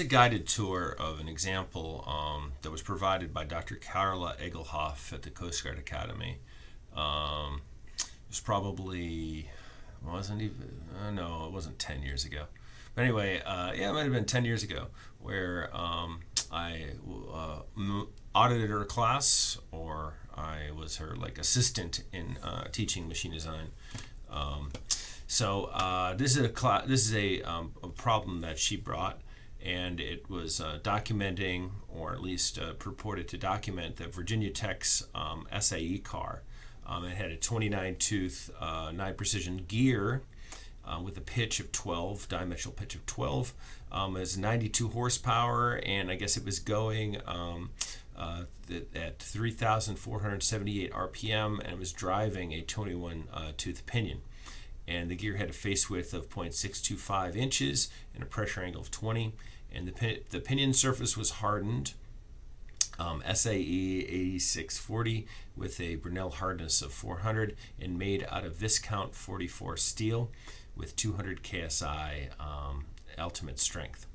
A guided tour of an example that was provided by Dr. Carla Eglehoff at the Coast Guard Academy. It was probably, wasn't even, no, it wasn't 10 years ago. But anyway, yeah, it might have been 10 years ago where I audited her class, or I was her like assistant in teaching machine design. This is a problem that she brought, and it was documenting, or at least purported to document, the Virginia Tech's SAE car. It had a 29 tooth 9 precision gear with a pitch of 12, dimensional pitch of 12. It was 92 horsepower, and I guess it was going at 3,478 RPM, and it was driving a 21 tooth Pinion. And the gear had a face width of 0.625 inches and a pressure angle of 20. And the pinion surface was hardened, SAE 8640, with a Brunel hardness of 400, and made out of Viscount 44 steel with 200 KSI ultimate strength.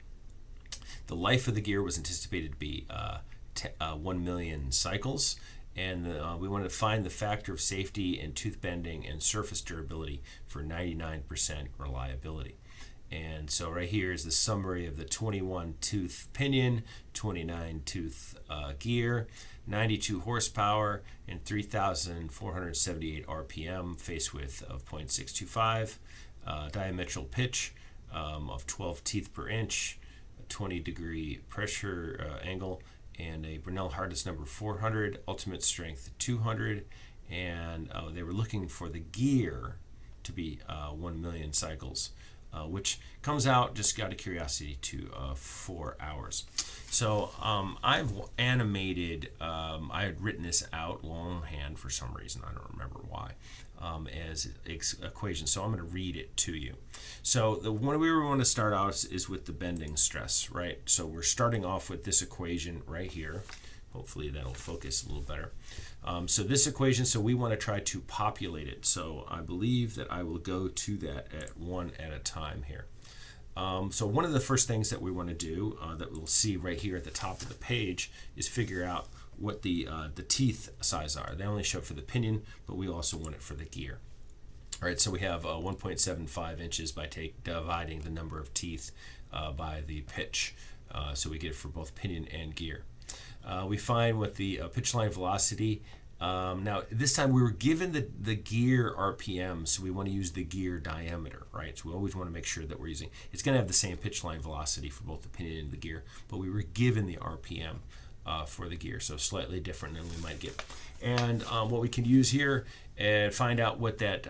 The life of the gear was anticipated to be 1 million cycles. And we wanted to find the factor of safety in tooth bending and surface durability for 99% reliability. And so right here is the summary of the 21 tooth Pinion, 29 tooth gear, 92 horsepower, and 3,478 RPM, face width of 0.625, diametral pitch of 12 teeth per inch, 20-degree pressure angle, and a Brunel hardness number 400, ultimate strength 200, and they were looking for the gear to be 1 million cycles, which comes out, just out of curiosity, to 4 hours. So I've animated, I had written this out longhand for some reason, I don't remember why, as equation. So I'm going to read it to you. So the one we want to start out is with the bending stress, right? So we're starting off with this equation right here. Hopefully that'll focus a little better. So this equation, so we want to try to populate it. So I believe that I will go to that at one at a time here. So one of the first things that we want to do, that we'll see right here at the top of the page, is figure out what the teeth size are. They only show for the Pinion, but we also want it for the gear. All right, so we have 1.75 inches by dividing the number of teeth by the pitch. So we get it for both Pinion and gear. We find what the pitch line velocity. Now, this time we were given the gear RPM, so we want to use the gear diameter, right? So we always want to make sure that we're using, it's going to have the same pitch line velocity for both the Pinion and the gear, but we were given the RPM for the gear, so slightly different than we might get. And what we can use here and find out what that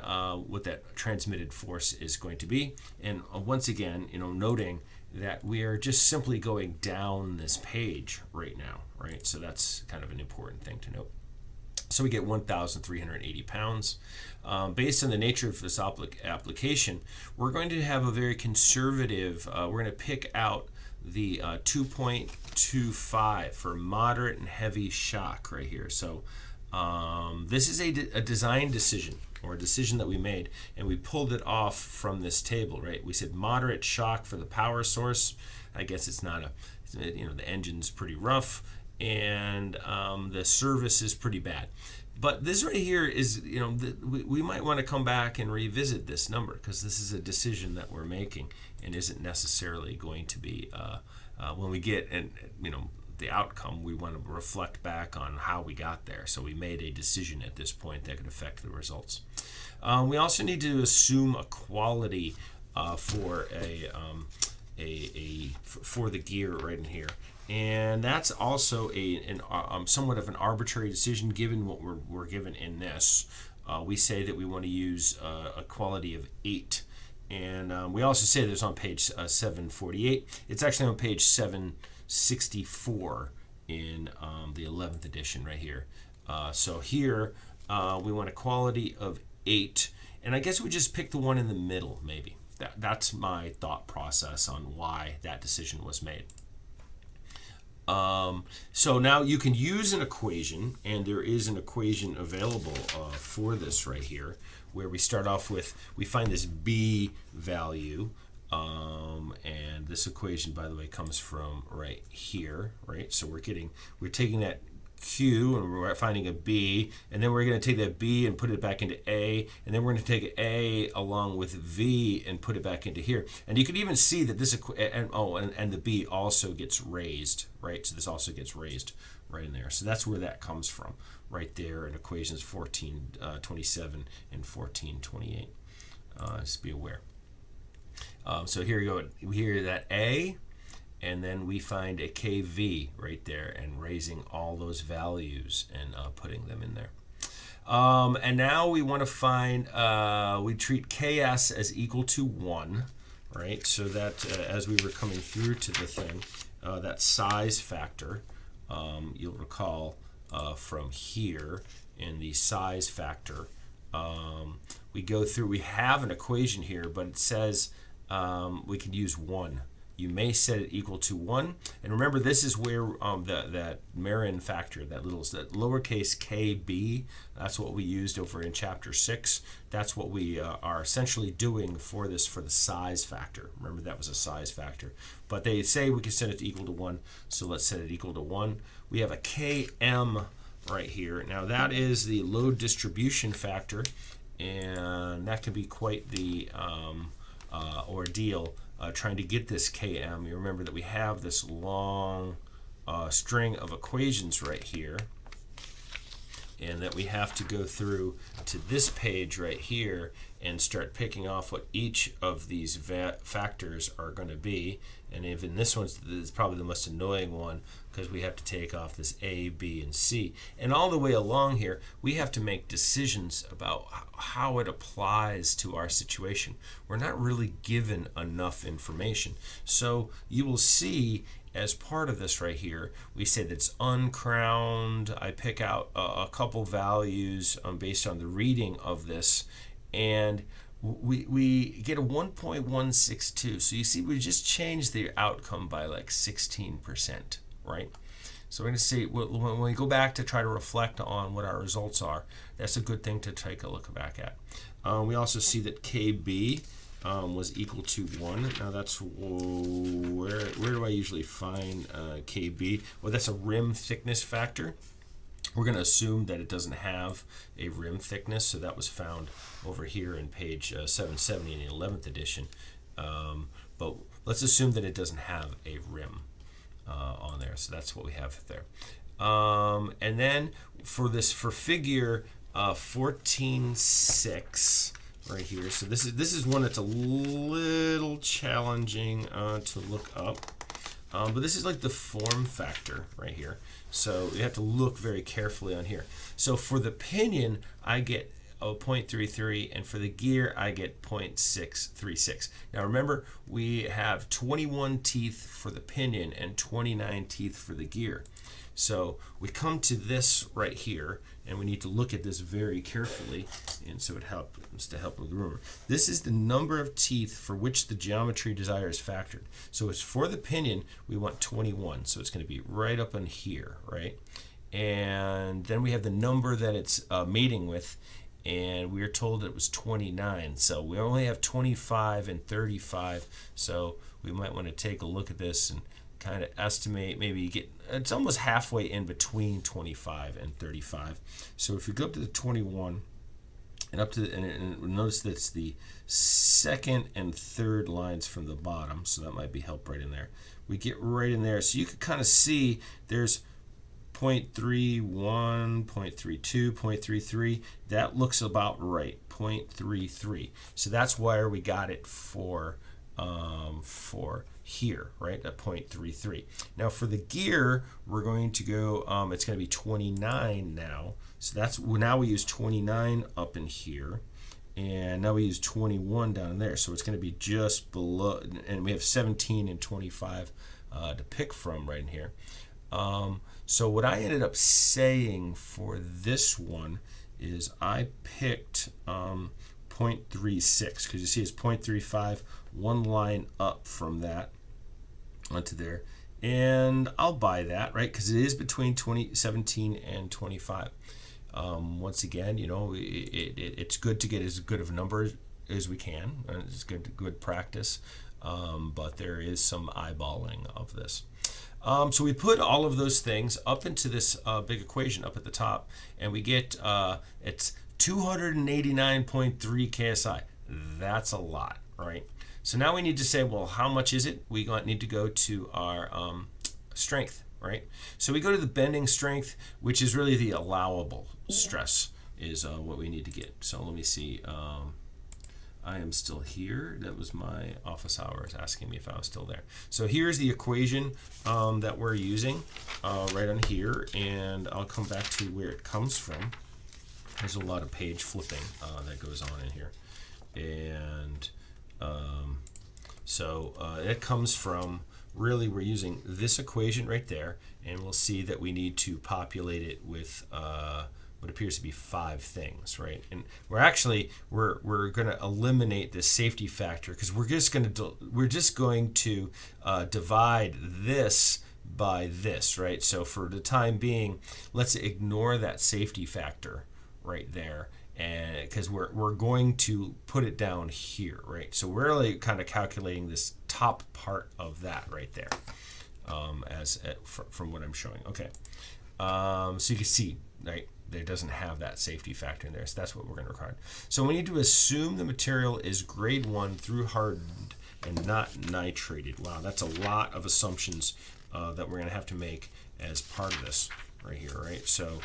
transmitted force is going to be. And once again, noting that we are just simply going down this page right now, right? So that's kind of an important thing to note. So we get 1,380 pounds. Based on the nature of this application, we're going to have a very conservative, we're going to pick out the 2.25 for moderate and heavy shock right here. So this is a design decision, or a decision that we made, and we pulled it off from this table, right? We said moderate shock for the power source. I guess it's not the engine's pretty rough, and the service is pretty bad. But this right here is, we might want to come back and revisit this number, because this is a decision that we're making and isn't necessarily going to be, when we get, the outcome, we want to reflect back on how we got there. So we made a decision at this point that could affect the results. We also need to assume a quality for for the gear right in here, and that's also somewhat of an arbitrary decision given what we're given in this. We say that we want to use a quality of 8, and we also say this on page 748. It's actually on page 764 in the 11th edition right here. So here we want a quality of 8, and I guess we just pick the one in the middle maybe. That's my thought process on why that decision was made. So now you can use an equation, and there is an equation available for this right here, where we start off with, we find this B value, And this equation, by the way, comes from right here, right? So we're taking that Q and we're finding a B, and then we're going to take that B and put it back into A, and then we're going to take A along with V and put it back into here. And you can even see that this and the B also gets raised, right? So this also gets raised right in there. So that's where that comes from, right there in equations 1427 and 1428. Just be aware. So here you go. We hear that A, and then we find a KV right there and raising all those values and putting them in there. And now we want to find, we treat KS as equal to 1, right? So that as we were coming through to the thing, that size factor, you'll recall from here in the size factor, we go through, we have an equation here, but it says we can use 1. You may set it equal to 1. And remember, this is where that Marin factor, that lowercase kb, that's what we used over in chapter 6. That's what we are essentially doing for the size factor. Remember, that was a size factor. But they say we can set it equal to 1, so let's set it equal to 1. We have a km right here. Now, that is the load distribution factor, and that can be quite the ordeal. Trying to get this km. You remember that we have this long string of equations right here, and that we have to go through to this page right here and start picking off what each of these factors are going to be. And even this one's probably the most annoying one, because we have to take off this A, B, and C. And all the way along here, we have to make decisions about how it applies to our situation. We're not really given enough information. So you will see as part of this right here, we say that it's uncrowned. I pick out a couple values based on the reading of this, and we get a 1.162. So you see, we just changed the outcome by like 16%, right? So we're going to see, when we go back to try to reflect on what our results are, that's a good thing to take a look back at. We also see that KB was equal to 1. Now that's, where do I usually find KB? Well, that's a rim thickness factor. We're going to assume that it doesn't have a rim thickness, so that was found over here in page 770 in the 11th edition. But let's assume that it doesn't have a rim on there, so that's what we have there. And then for figure 14.6 right here, so this is one that's a little challenging to look up. But this is like the form factor right here. So you have to look very carefully on here. So for the pinion, I get 0.33, and for the gear, I get 0.636. Now remember, we have 21 teeth for the pinion and 29 teeth for the gear. So we come to this right here, and we need to look at this very carefully, and so it helps to help with the rumor. This is the number of teeth for which the geometry desired is factored. So it's for the pinion, we want 21, so it's going to be right up in here, right? And then we have the number that it's mating with, and we are told it was 29. So we only have 25 and 35, so we might want to take a look at this and kind of estimate, maybe it's almost halfway in between 25 and 35. So if you go up to the 21 and up to and notice that it's the second and third lines from the bottom, so that might be help right in there. We get right in there, so you can kind of see there's 0.31, 0.32, 0.33. That looks about right, 0.33. So that's where we got it for here, right, at 0.33. Now for the gear, we're going to go, it's going to be 29 now. So that's, now we use 29 up in here, and now we use 21 down there. So it's going to be just below, and we have 17 and 25 to pick from right in here. So what I ended up saying for this one is I picked 0.36, because you see it's 0.35, one line up from that onto there, and I'll buy that, right, because it is between 17 and 25. Once again, you know, it's good to get as good of a number as we can. It's good practice. but there is some eyeballing of this. So we put all of those things up into this big equation up at the top, and we get it's 289.3 KSI. That's a lot, right? So now we need to say, well, how much is it? We need to go to our strength, right? So we go to the bending strength, which is really the allowable stress is what we need to get. So let me see. I am still here. That was my office hours asking me if I was still there. So here's the equation that we're using right on here, and I'll come back to where it comes from. There's a lot of page flipping that goes on in here. And so it comes from, really we're using this equation right there, and we'll see that we need to populate it with what appears to be 5 things, right? And we're going to eliminate this safety factor because we're just going to divide this by this, right? So for the time being, let's ignore that safety factor right there, and because we're going to put it down here, right? So we're really kind of calculating this top part of that right there, from what I'm showing. Okay, so you can see, right? It doesn't have that safety factor in there, so that's what we're going to record. So we need to assume the material is grade 1 through hardened and not nitrated. Wow, that's a lot of assumptions that we're going to have to make as part of this right here, right? So,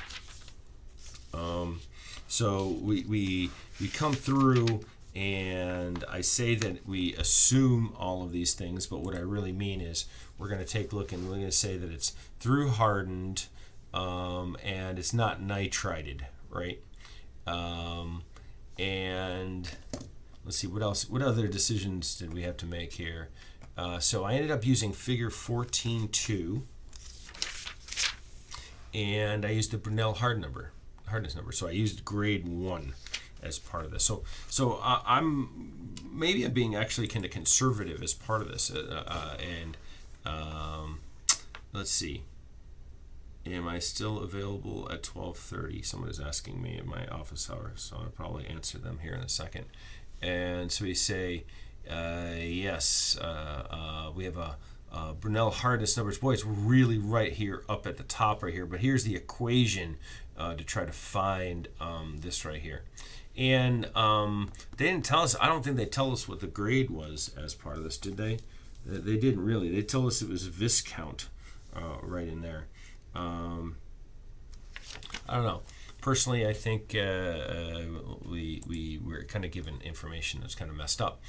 we come through, and I say that we assume all of these things, but what I really mean is we're going to take a look and we're going to say that it's through hardened. And it's not nitrided, right? And let's see, what else? What other decisions did we have to make here? So I ended up using figure 14.2, and I used the Brunel hardness number. So I used grade 1 as part of this. So I'm being actually kind of conservative as part of this, let's see. Am I still available at 12:30? Someone is asking me in my office hours, so I'll probably answer them here in a second. And so we say, yes, we have a Brunel hardness numbers. Boy, it's really right here up at the top right here, but here's the equation to try to find this right here. And they didn't tell us, I don't think they tell us what the grade was as part of this, did they? They didn't really. They told us it was viscount right in there. I don't know. Personally, I think we were kind of given information that's kind of messed up.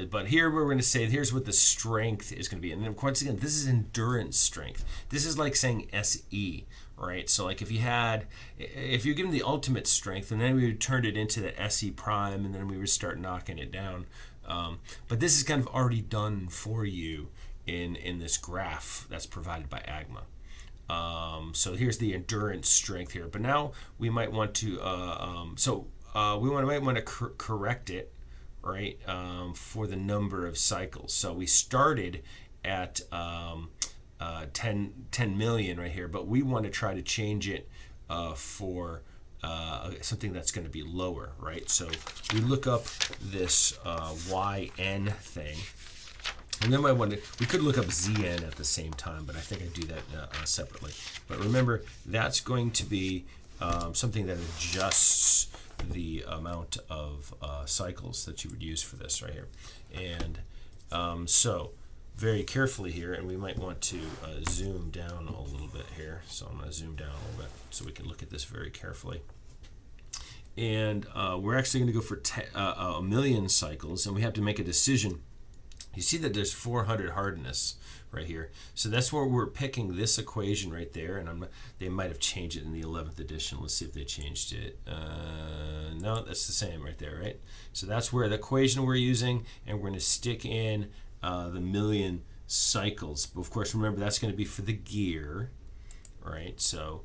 But here we're going to say, here's what the strength is going to be. And then once again, this is endurance strength. This is like saying SE, right? So like if you're given the ultimate strength, and then we would turn it into the SE prime, and then we would start knocking it down. But this is kind of already done for you in this graph that's provided by AGMA. So here's the endurance strength here, but now we might want to might want to correct it, right, for the number of cycles. So we started at 10 million right here, but we want to try to change it for something that's going to be lower, right? So we look up this YN thing. And then we could look up ZN at the same time, but I think I do that separately. But remember, that's going to be something that adjusts the amount of cycles that you would use for this right here. And so very carefully here, and we might want to zoom down a little bit here. So I'm going to zoom down a little bit so we can look at this very carefully. And we're actually going to go for 1 million cycles, and we have to make a decision. You see that there's 400 hardness right here. So that's where we're picking this equation right there, and they might have changed it in the 11th edition. Let's see if they changed it. No, that's the same right there, right? So that's where the equation we're using, and we're going to stick in the million cycles. But of course, remember, that's going to be for the gear, right? So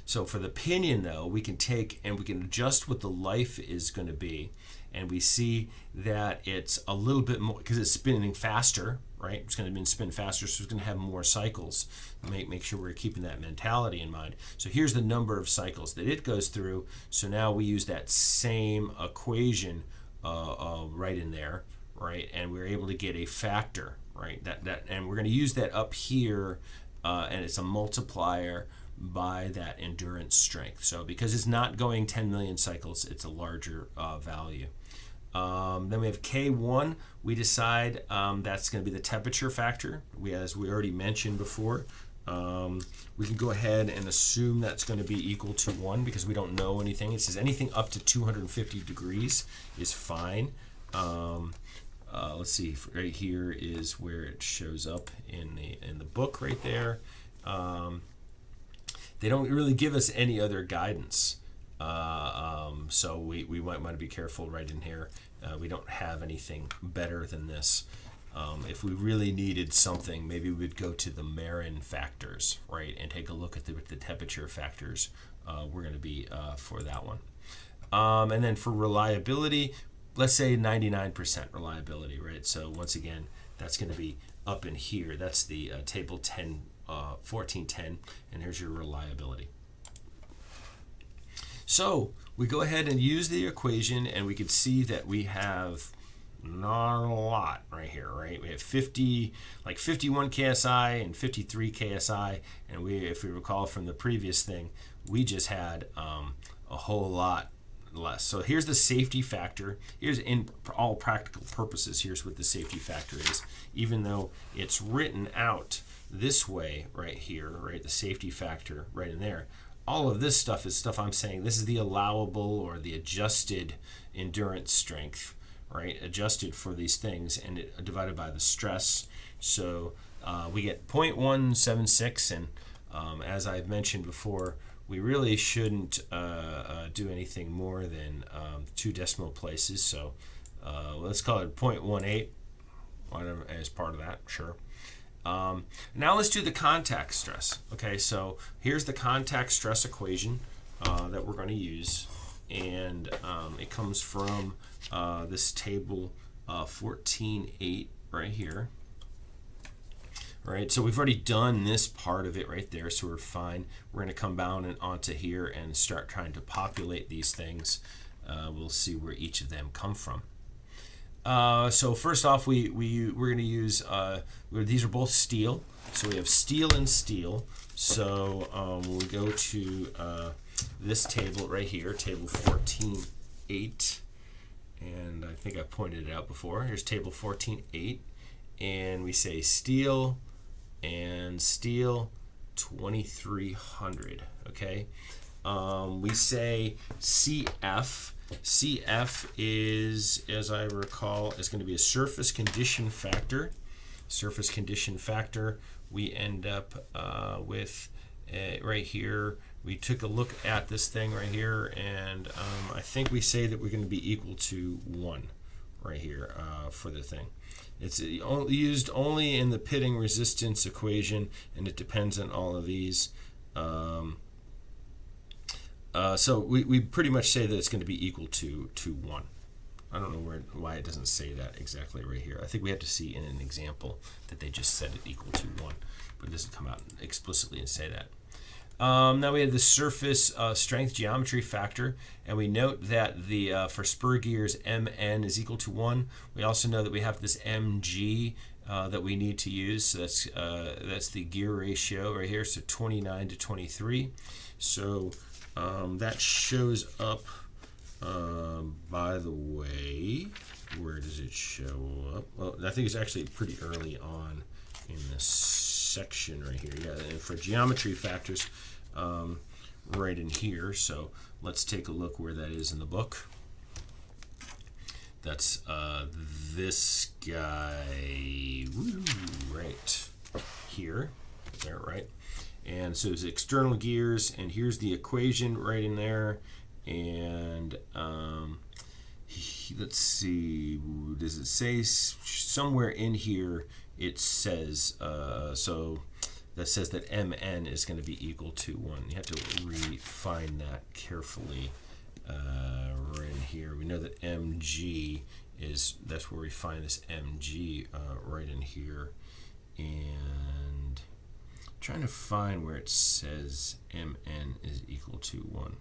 so for the pinion, though, we can take and we can adjust what the life is going to be. And we see that it's a little bit more, because it's spinning faster, right? It's going to spin faster, so it's going to have more cycles. Make sure we're keeping that mentality in mind. So here's the number of cycles that it goes through. So now we use that same equation right in there, right? And we're able to get a factor, right? And we're going to use that up here, and it's a multiplier by that endurance strength. So because it's not going 10 million cycles, it's a larger value. Then we have K1. We decide that's going to be the temperature factor. As we already mentioned before, we can go ahead and assume that's going to be equal to 1 because we don't know anything. It says anything up to 250 degrees is fine. Let's see, right here is where it shows up in the book right there. They don't really give us any other guidance. So we might want to be careful right in here. We don't have anything better than this. If we really needed something, maybe we'd go to the Marin factors, right, and take a look at the temperature factors. We're going to be for that one. And then for reliability, let's say 99% reliability, right? So once again, that's going to be up in here. That's the table 1410, and here's your reliability. So we go ahead and use the equation, and we can see that we have not a lot right here, right? We have 51 KSI and 53 KSI, and if we recall from the previous thing, we just had a whole lot less. So here's the safety factor. Here's, in all practical purposes, here's what the safety factor is. Even though it's written out this way right here, right, the safety factor right in there, all of this stuff is stuff I'm saying this is the allowable or the adjusted endurance strength, right, adjusted for these things, and it divided by the stress. So we get 0.176, and as I've mentioned before, we really shouldn't do anything more than 2 decimal places. So let's call it 0.18, whatever, as part of that, sure. Now let's do the contact stress. Okay, so here's the contact stress equation that we're going to use, and it comes from this table 14.8 right here. Right, so we've already done this part of it right there, so we're fine. We're going to come down and onto here and start trying to populate these things. We'll see where each of them come from. So first off, we're going to use, these are both steel. So we have steel and steel. So we go to this table right here, table 14.8. And I think I pointed it out before. Here's table 14.8. And we say steel and steel 2300. Okay. We say CF. CF is, as I recall, is going to be a surface condition factor. Surface condition factor, we end up with right here. We took a look at this thing right here, and I think we say that we're going to be equal to 1 right here for the thing. It's used only in the pitting resistance equation, and it depends on all of these. So we pretty much say that it's going to be equal to 1. I don't know why it doesn't say that exactly right here. I think we have to see in an example that they just said it equal to 1, but it doesn't come out explicitly and say that. Now we have the surface strength geometry factor, and we note that the for spur gears Mn is equal to 1. We also know that we have this Mg that we need to use. So that's the gear ratio right here. So 29 to 23. So that shows up. By the way, where does it show up? Well, I think it's actually pretty early on in this section right here. Yeah, and for geometry factors, right in here. So let's take a look where that is in the book. That's this guy, right here. There, right? And so it's external gears, and here's the equation right in there. And let's see, does it say somewhere in here? It says so that says that Mn is going to be equal to 1. You have to refine that carefully right in here. We know that Mg is, that's where we find this Mg right in here, and I'm trying to find where it says Mn is equal to 1.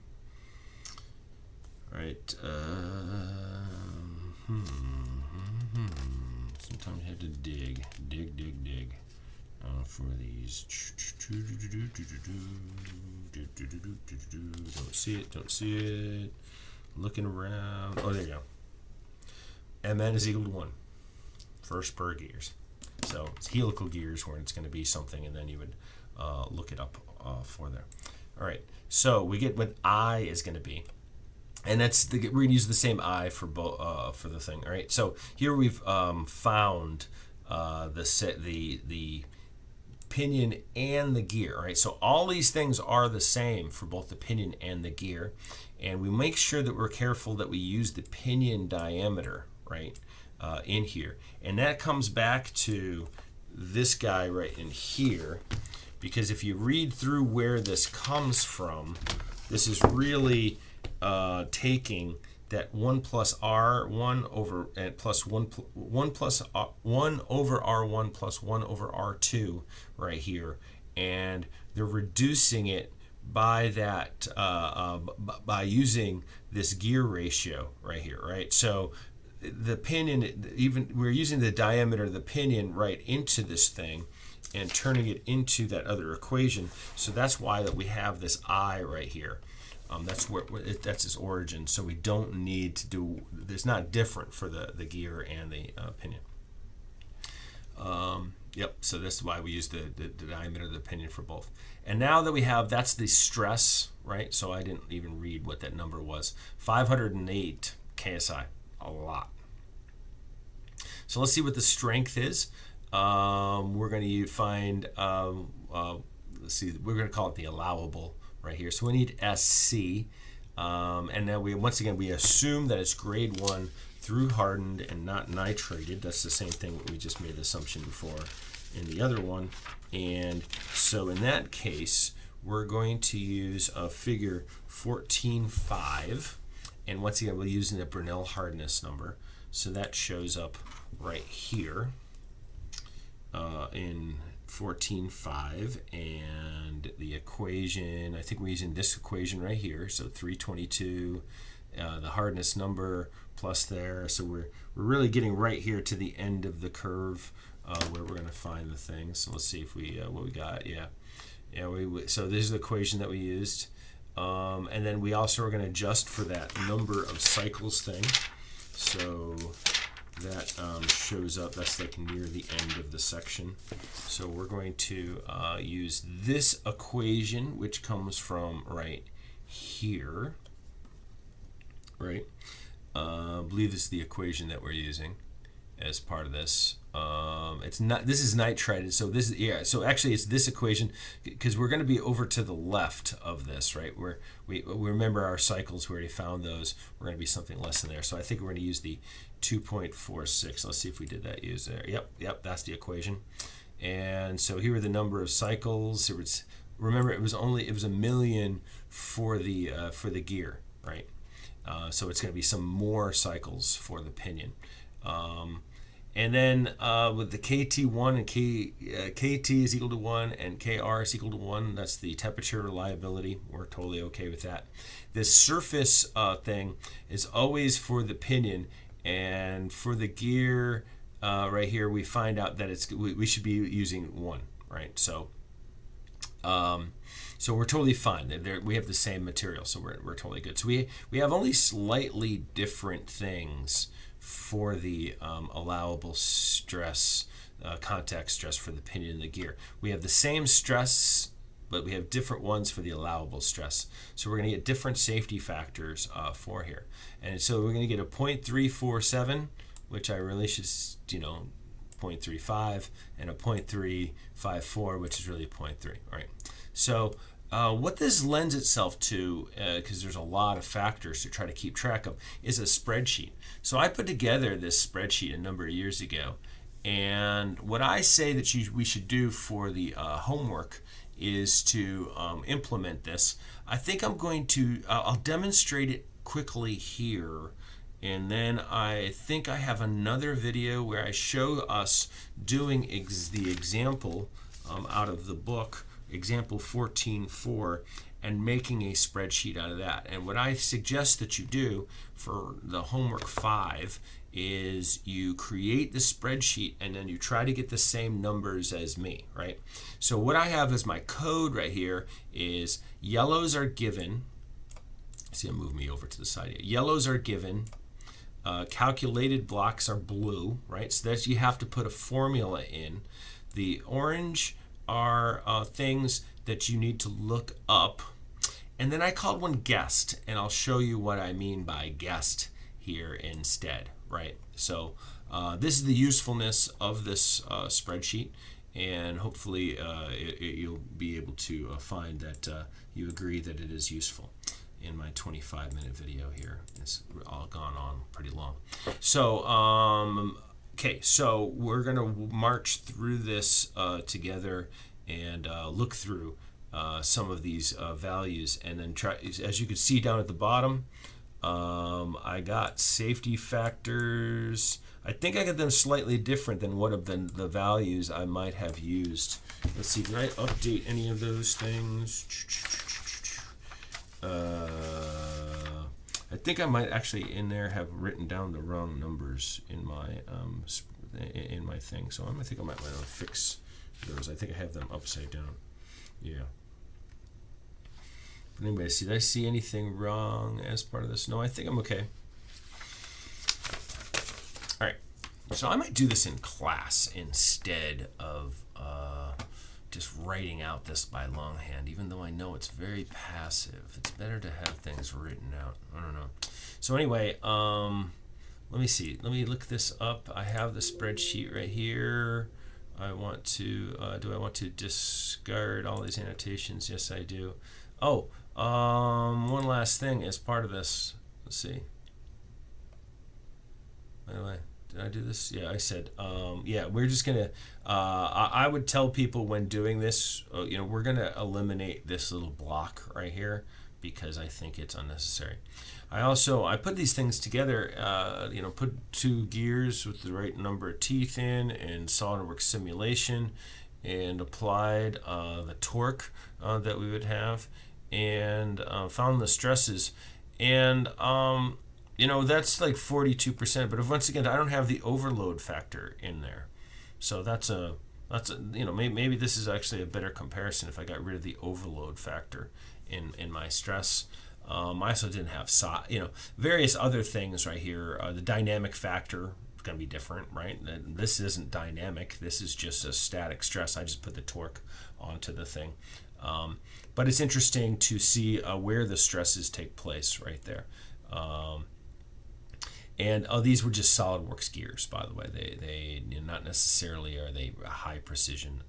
Right. Sometimes you have to dig for these. Don't see it. Looking around. Oh, there you go. Mn is equal to 1. First per gears. So it's helical gears where it's going to be something, and then you would look it up for there. All right. So we get what I is going to be. And that's we're going to use the same I for for the thing. All right. So here we've found the pinion and the gear. All right. So all these things are the same for both the pinion and the gear, and we make sure that we're careful that we use the pinion diameter, right, in here, and that comes back to this guy right in here, because if you read through where this comes from, this is really taking that 1 plus R1 over and plus 1 plus 1 over R1 plus 1 over R2 right here, and they're reducing it by that by using this gear ratio right here, right? So the pinion, even we're using the diameter of the pinion right into this thing and turning it into that other equation. So that's why that we have this I right here. That's that's its origin. So we don't need to do. It's not different for the gear and the pinion. Yep. So that's why we use the diameter of the pinion for both. And now that we have, that's the stress, right? So I didn't even read what that number was. 508 KSI. A lot. So let's see what the strength is. We're going to find. Let's see. We're going to call it the allowable right here. So we need SC, and then once again we assume that it's grade 1 through hardened and not nitrated. That's the same thing that we just made the assumption before in the other one. And so in that case, we're going to use a figure 14.5. And once again, we're using the Brinell hardness number. So that shows up right here in 14.5. And the equation, I think we're using this equation right here. So 322, the hardness number plus there. So we're really getting right here to the end of the curve where we're going to find the thing. So let's see if we what we got. Yeah. So this is the equation that we used. And then we also are going to adjust for that number of cycles thing. So that shows up, that's like near the end of the section. So we're going to use this equation, which comes from right here, right? I believe this is the equation that we're using as part of this. It's not. This is nitrated. So this is So actually, it's this equation because we're going to be over to the left of this, right? Where we remember our cycles. We already found those. We're going to be something less than there. So I think we're going to use the 2.46. Let's see if we did that. Use there. Yep. That's the equation. And so here are the number of cycles. Remember, it was a million for the gear, right? So it's going to be some more cycles for the pinion. And then with the KT1 and KT is equal to 1 and KR is equal to 1, that's the temperature reliability. We're totally okay with that. This surface thing is always for the pinion, and for the gear right here, we find out that we should be using 1, right? So so we're totally fine. We have the same material, so we're totally good. So we have only slightly different things for the allowable stress, contact stress for the pinion and the gear. We have the same stress, but we have different ones for the allowable stress. So we're going to get different safety factors for here. And so we're going to get a 0.347, which I really should, 0.35, and a 0.354, which is really 0.3, right? So what this lends itself to, because there's a lot of factors to try to keep track of, is a spreadsheet. So I put together this spreadsheet a number of years ago, and what I say that we should do for the homework is to implement this. I think I'm going to, I'll demonstrate it quickly here, and then I think I have another video where I show us doing the example out of the book example 14.4 and making a spreadsheet out of that. And what I suggest that you do for the homework 5 is you create the spreadsheet and then you try to get the same numbers as me, right? So what I have as my code right here is yellows are given. See, I'll move me over to the side here. Yellows are given. Calculated blocks are blue, right? So that you have to put a formula in. The orange are things that you need to look up. And then I called one guessed, and I'll show you what I mean by guessed here instead, right? So this is the usefulness of this spreadsheet, and hopefully you'll be able to find that you agree that it is useful. In my 25-minute video here, it's all gone on pretty long. So okay, so we're gonna march through this together and look through some of these values, and then try. As you can see down at the bottom, I got safety factors. I think I got them slightly different than what of the values I might have used. Let's see, did I update any of those things? I think I might actually in there have written down the wrong numbers in my thing, so I think I might want to fix those. I think I have them upside down. Yeah. But anyway, did I see anything wrong as part of this? No, I think I'm okay. All right. So I might do this in class instead of just writing out this by longhand, even though I know it's very passive. It's better to have things written out. I don't know. So anyway, let me see. Let me look this up. I have the spreadsheet right here. I want to, do I want to discard all these annotations? Yes, I do. Oh, one last thing as part of this. Let's see. By the way, did I do this? Yeah, I said, yeah, we're just going to, I would tell people when doing this, we're going to eliminate this little block right here because I think it's unnecessary. I put these things together, put 2 gears with the right number of teeth in SolidWorks simulation and applied the torque that we would have and found the stresses. And, that's like 42%, but once again, I don't have the overload factor in there. So that's a maybe this is actually a better comparison if I got rid of the overload factor in my stress. I also didn't have various other things right here. The dynamic factor is going to be different, right? This isn't dynamic. This is just a static stress. I just put the torque onto the thing. But it's interesting to see where the stresses take place right there. And these were just SolidWorks gears, by the way. They not necessarily are they a high precision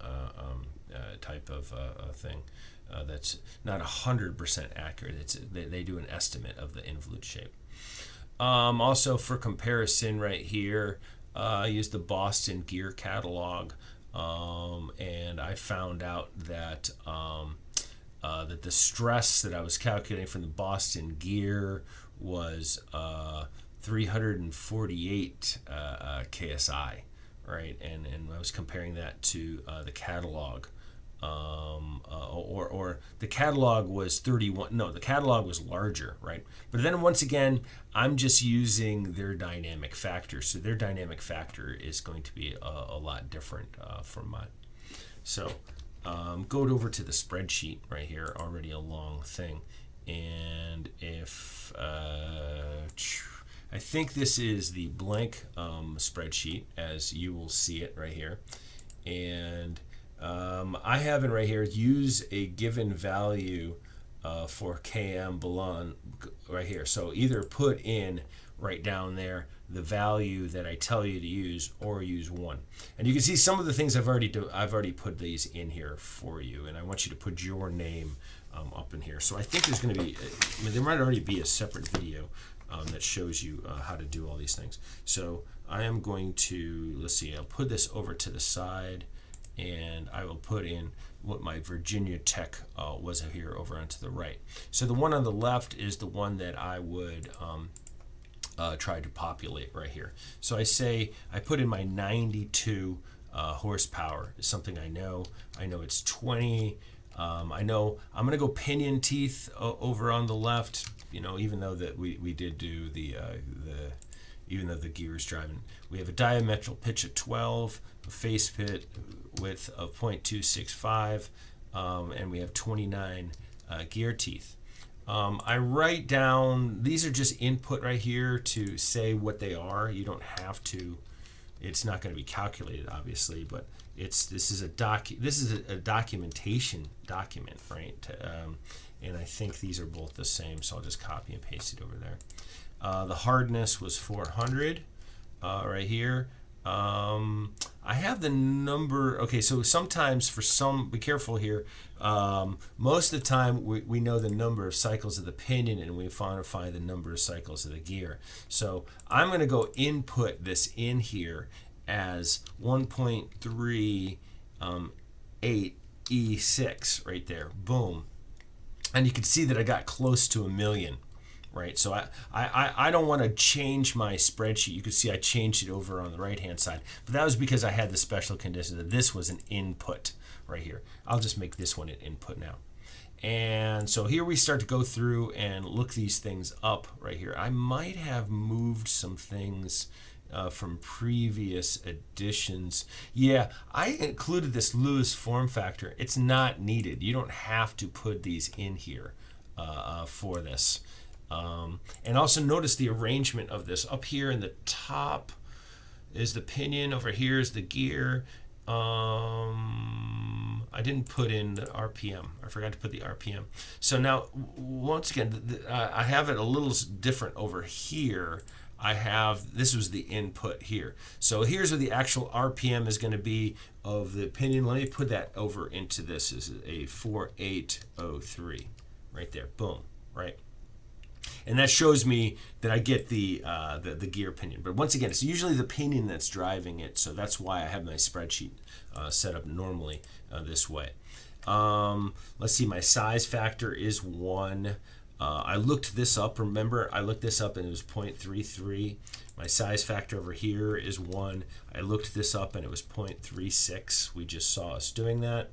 type of thing. That's not 100% accurate. They do an estimate of the involute shape. Also for comparison right here, I used the Boston gear catalog, and I found out that that the stress that I was calculating from the Boston gear was 348 KSI, right? And I was comparing that to the catalog. Or the catalog was 31. No, the catalog was larger, right? But then once again, I'm just using their dynamic factor. So their dynamic factor is going to be a lot different from mine. So go over to the spreadsheet right here, already a long thing. And if I think this is the blank spreadsheet, as you will see it right here. And I have it right here, use a given value for KM below right here. So either put in right down there the value that I tell you to use, or use 1. And you can see some of the things I've already put these in here for you, and I want you to put your name up in here. So I think there's going to be, there might already be a separate video that shows you how to do all these things. So I am going to, let's see, I'll put this over to the side, and I will put in what my Virginia Tech was here over onto the right. So the one on the left is the one that I would try to populate right here. So I put in my 92 horsepower is something I know. I know it's 20 I know I'm going to go pinion teeth over on the left, even though that we did do even though the gear is driving. We have a diametral pitch of 12, a face pit width of 0.265, and we have 29 gear teeth. I write down, these are just input right here to say what they are. You don't have to, it's not going to be calculated obviously, but this is a documentation document, right? And I think these are both the same, so I'll just copy and paste it over there. The hardness was 400 right here. I have the number. Okay, so sometimes for some, be careful here. Most of the time we know the number of cycles of the pinion, and we find the number of cycles of the gear. So I'm going to go input this in here as 1.38 E6 right there. Boom. And you can see that I got close to 1 million. Right, so I don't want to change my spreadsheet. You can see I changed it over on the right hand side, but that was because I had the special condition that this was an input right here. I'll just make this one an input now. And so here we start to go through and look these things up right here. I might have moved some things from previous editions. Yeah, I included this Lewis form factor. It's not needed. You don't have to put these in here for this. And also notice the arrangement of this. Up here in the top is the pinion. Over here is the gear. I didn't put in the RPM. I forgot to put the RPM. So now, once again, I have it a little different over here. This was the input here. So here's where the actual RPM is going to be of the pinion. Let me put that over into this as a 4803 right there. Boom, right? And that shows me that I get the gear pinion. But once again, it's usually the pinion that's driving it, so that's why I have my spreadsheet set up normally this way. Let's see, my size factor is 1. I looked this up. Remember, I looked this up and it was 0.33. My size factor over here is 1. I looked this up and it was 0.36. We just saw us doing that.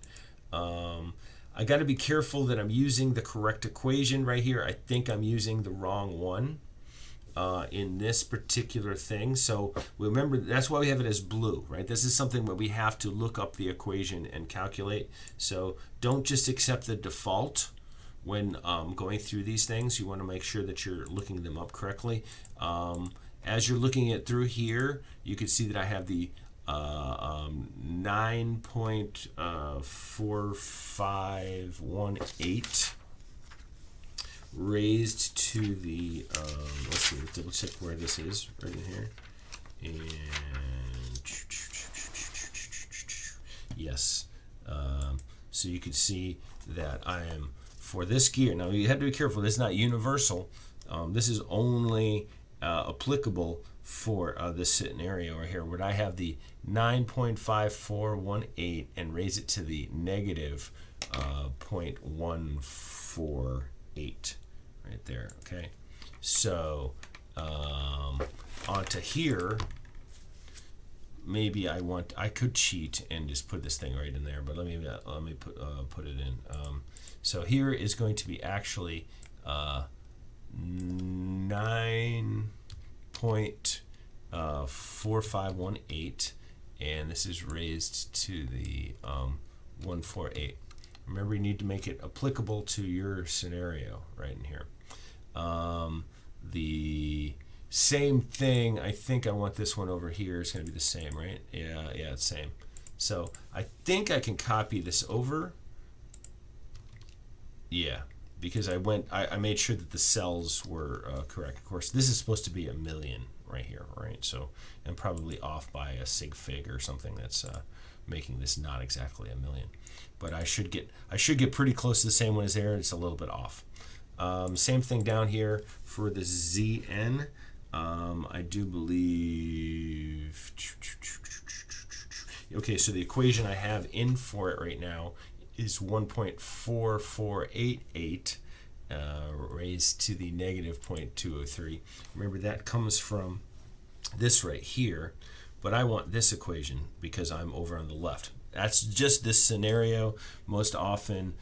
I got to be careful that I'm using the correct equation right here. I think I'm using the wrong one in this particular thing. So remember, that's why we have it as blue, right? This is something where we have to look up the equation and calculate. So don't just accept the default when going through these things. You want to make sure that you're looking them up correctly. As you're looking it through here, you can see that I have the 9.4518 raised to the let's see, let's double check where this is right in here, and yes, so you can see that I am for this gear. Now you have to be careful, this is not universal. This is only applicable for this scenario right here, where I have the 9.5418 and raise it to the negative 0.148 right there. Okay, so onto here, maybe I could cheat and just put this thing right in there, but let me put it in. So here is going to be actually 9.4518, and this is raised to the 148. Remember, you need to make it applicable to your scenario right in here. The same thing, I think I want this one over here. It's going to be the same, right? Yeah, it's same. So I think I can copy this over. Yeah, because I made sure that the cells were correct. Of course, this is supposed to be 1 million right here, right? So I'm probably off by a sig fig or something that's making this not exactly 1 million. But I should get pretty close to the same one as there. It's a little bit off. Same thing down here for the ZN. I do believe. Okay, so the equation I have in for it right now is 1.4488 raised to the negative 0.203. Remember, that comes from this right here, but I want this equation because I'm over on the left. That's just this scenario. Most often,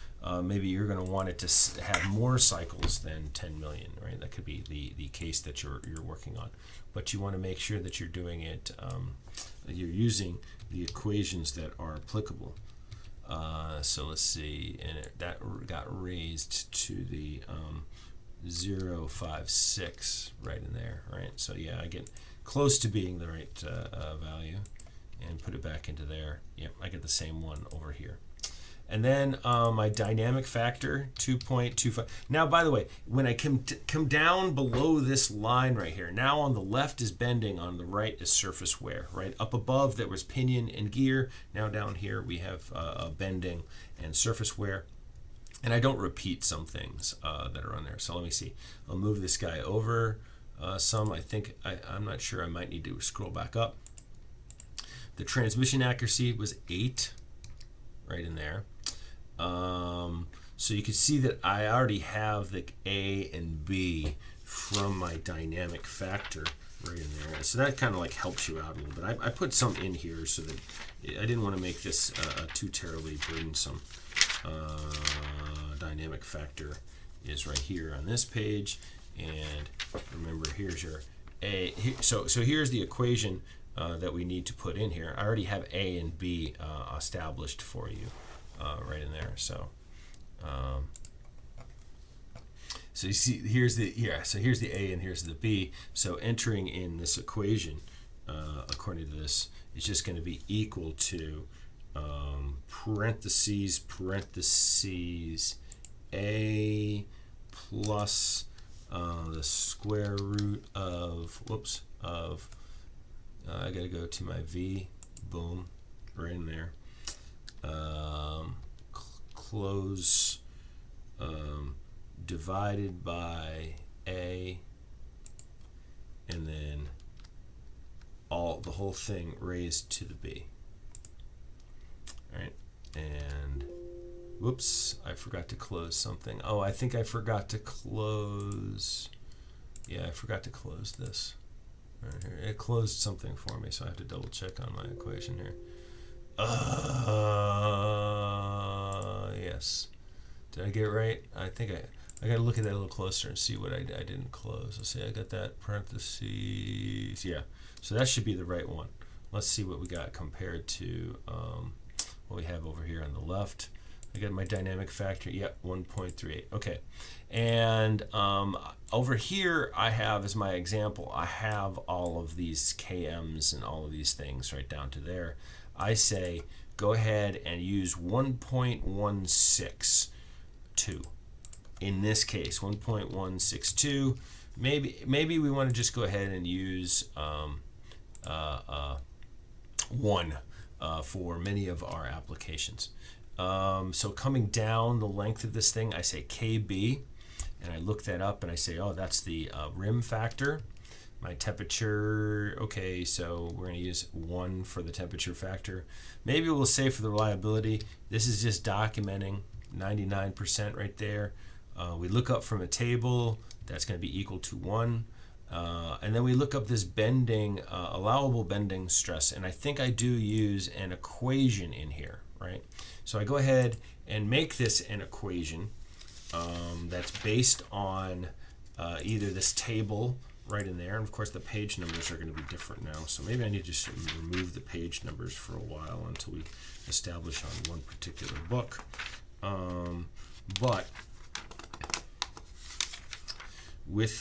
maybe you're going to want it to have more cycles than 10 million, right? That could be the case that you're working on. But you want to make sure that you're doing it, you're using the equations that are applicable. So let's see, and that got raised to the 0.56 right in there, right? So yeah, I get close to being the right value, and put it back into there. Yep, I get the same one over here. And then my dynamic factor, 2.25. Now, by the way, when I come down below this line right here, now on the left is bending, on the right is surface wear, right? Up above there was pinion and gear. Now down here we have bending and surface wear. And I don't repeat some things that are on there. So let me see. I'll move this guy over some. I think, I'm not sure, I might need to scroll back up. The transmission accuracy was 8, right in there. So you can see that I already have the A and B from my dynamic factor right in there. So that kind of like helps you out a little bit. I put some in here so that I didn't want to make this too terribly burdensome. Dynamic factor is right here on this page, and remember, here's your A. So here's the equation that we need to put in here. I already have A and B established for you right in there. So so you see, here's the A and here's the B. So entering in this equation, according to this, is just going to be equal to parentheses A plus the square root of, I gotta go to my V, boom, right in there, close, divided by A, and then the whole thing raised to the B. All right, and whoops, I forgot to close something. Oh, I think I forgot to close. Yeah, I forgot to close this. Right here. It closed something for me, so I have to double check on my equation here. Yes. Did I get it right? I think I got to look at that a little closer and see what I didn't close. Let's see, I got that parentheses. Yeah, so that should be the right one. Let's see what we got compared to what we have over here on the left. I got my dynamic factor, yep, 1.38. Okay, and over here I have, as my example, I have all of these KMs and all of these things right down to there. I say go ahead and use 1.162. In this case, 1.162. Maybe we want to just go ahead and use 1 for many of our applications. So coming down the length of this thing, I say KB, and I look that up and I say, oh, that's the rim factor. My temperature, okay, so we're going to use 1 for the temperature factor. Maybe we'll say for the reliability, this is just documenting 99% right there. We look up from a table, that's going to be equal to 1. And then we look up this bending, allowable bending stress, and I think I do use an equation in here, right? So I go ahead and make this an equation that's based on either this table right in there, and of course the page numbers are going to be different now, so maybe I need to just remove the page numbers for a while until we establish on one particular book. But with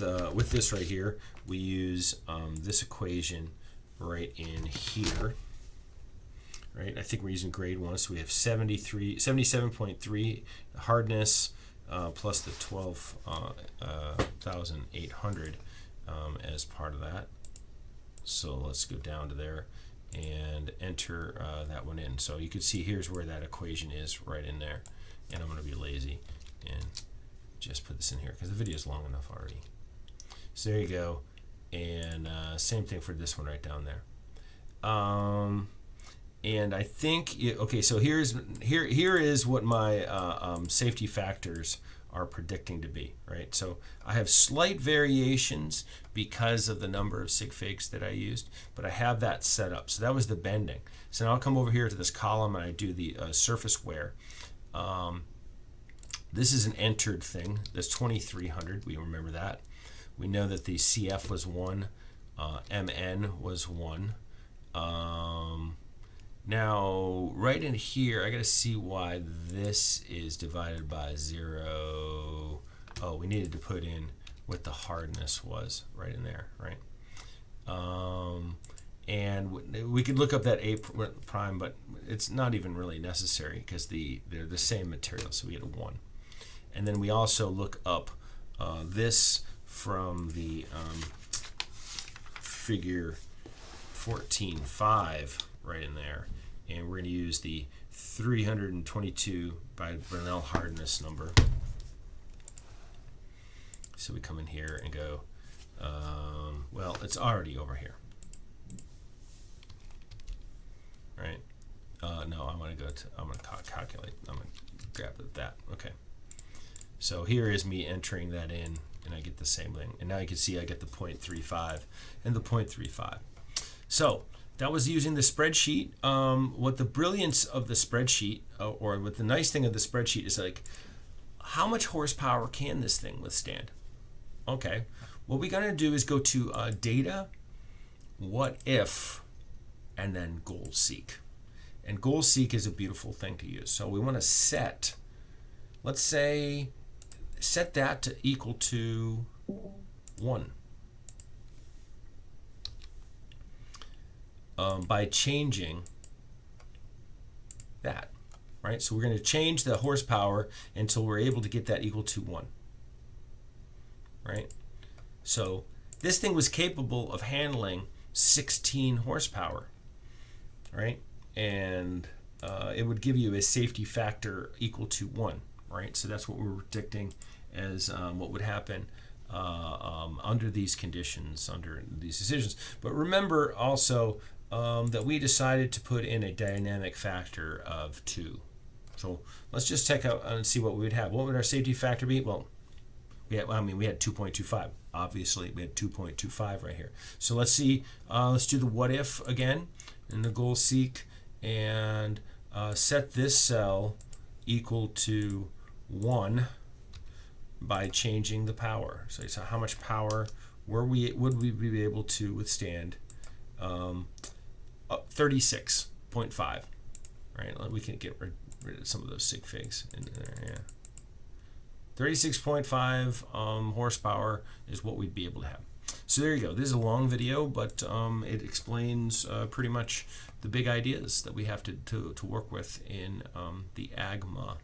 this right here, we use this equation right in here. Right, I think we're using grade 1, so we have 77.3 hardness plus the 12,800 as part of that. So let's go down to there and enter that one in. So you can see here's where that equation is right in there. And I'm going to be lazy and just put this in here because the video is long enough already. So there you go. And same thing for this one right down there. And I think, okay, so here is what my safety factors are predicting to be, right? So I have slight variations because of the number of sig figs that I used, but I have that set up. So that was the bending. So now I'll come over here to this column and I do the surface wear. This is an entered thing. That's 2300. We remember that. We know that the CF was 1, MN was 1. Now, right in here, I got to see why this is divided by 0. Oh, we needed to put in what the hardness was right in there, right? And we could look up that A prime, but it's not even really necessary because they're the same material, so we get a 1. And then we also look up this from the figure 14.5 right in there, and we're going to use the 322 by Bernal hardness number. So we come in here and go, well, it's already over here, right? No, I'm going to calculate. I'm going to grab that. Okay. So here is me entering that in, and I get the same thing. And now you can see I get the 0.35 and the 0.35. So that was using the spreadsheet. What the brilliance of the spreadsheet, or what the nice thing of the spreadsheet is, like, how much horsepower can this thing withstand? Okay, what we're going to do is go to data, what if, and then goal seek. And goal seek is a beautiful thing to use. So we want to set, let's say, set that to equal to 1. By changing that, right? So we're going to change the horsepower until we're able to get that equal to 1, right? So this thing was capable of handling 16 horsepower, right? And it would give you a safety factor equal to 1, right? So that's what we're predicting as what would happen under these conditions, under these decisions. But remember also that we decided to put in a dynamic factor of 2. So let's just check out and see what we would have. What would our safety factor be? Well, we had 2.25. Obviously, we had 2.25 right here. So let's see. Let's do the what if again in the goal seek and set this cell equal to 1 by changing the power. So how much power would we be able to withstand? 36.5, right? We can get rid of some of those sig figs in there. Yeah, 36.5 horsepower is what we'd be able to have. So there you go. This is a long video, but it explains pretty much the big ideas that we have to work with in the AGMA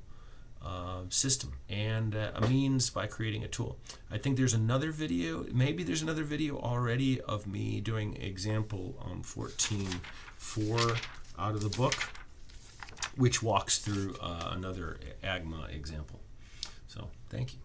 system, and a means by creating a tool. I think there's another video, maybe there's another video already of me doing example 14.4 out of the book, which walks through another AGMA example. So thank you.